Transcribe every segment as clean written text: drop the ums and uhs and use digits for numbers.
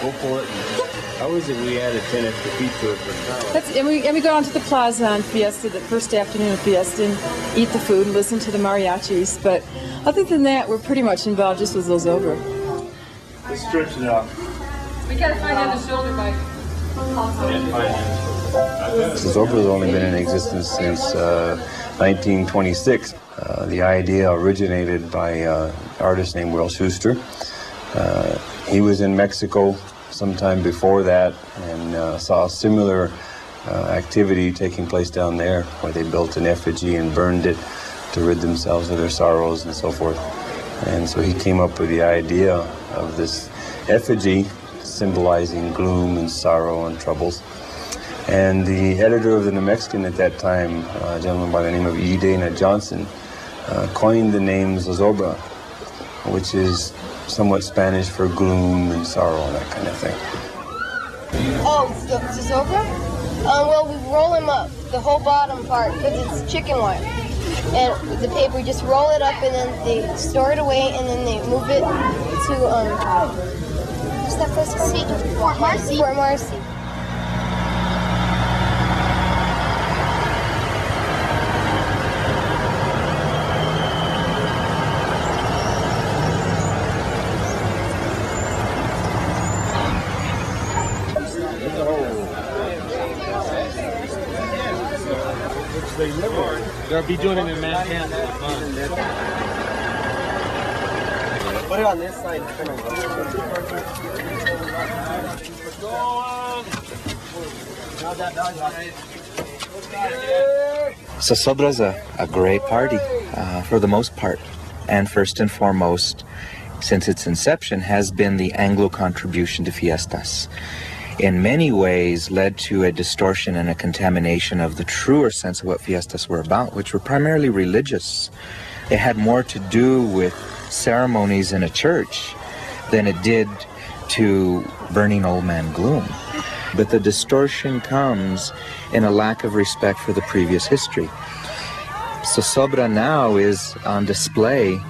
go for it. How is it we added 10 extra feet to it for now? And we go down to the plaza on Fiesta, the first afternoon of Fiesta, and eat the food and listen to the mariachis. But other than that, we're pretty much involved just with Zozobra. Let's stretch it out. We gotta find on the shoulder, Mike. Zozobra has only been in existence since 1926. The idea originated by an artist named Will Schuster. He was in Mexico sometime before that and saw a similar activity taking place down there, where they built an effigy and burned it to rid themselves of their sorrows and so forth. And so he came up with the idea of this effigy symbolizing gloom and sorrow and troubles. And the editor of the New Mexican at that time, a gentleman by the name of E. Dana Johnson, coined the name Zozobra, which is somewhat Spanish for gloom and sorrow and that kind of thing. Oh, Zozobra? Well, we roll him up, the whole bottom part, because it's chicken wire. And the paper, we just roll it up and then they store it away and then they move it to, what's that place? Fort Marcy. Fort Marcy. They'll be doing it in Manhattan. Put it on this side. Zozobra's a great party for the most part. And first and foremost, since its inception, has been the Anglo contribution to fiestas. In many ways led to a distortion and a contamination of the truer sense of what fiestas were about, which were primarily religious. It had more to do with ceremonies in a church than it did to burning old man gloom. But the distortion comes in a lack of respect for the previous history. Zozobra now is on display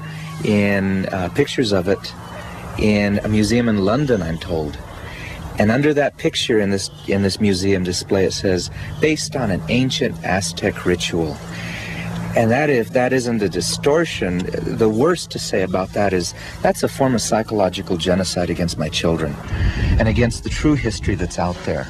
in pictures of it in a museum in London, I'm told. And under that picture in this museum display, it says, based on an ancient Aztec ritual. And that, if that isn't a distortion, the worst to say about that is that's a form of psychological genocide against my children and against the true history that's out there.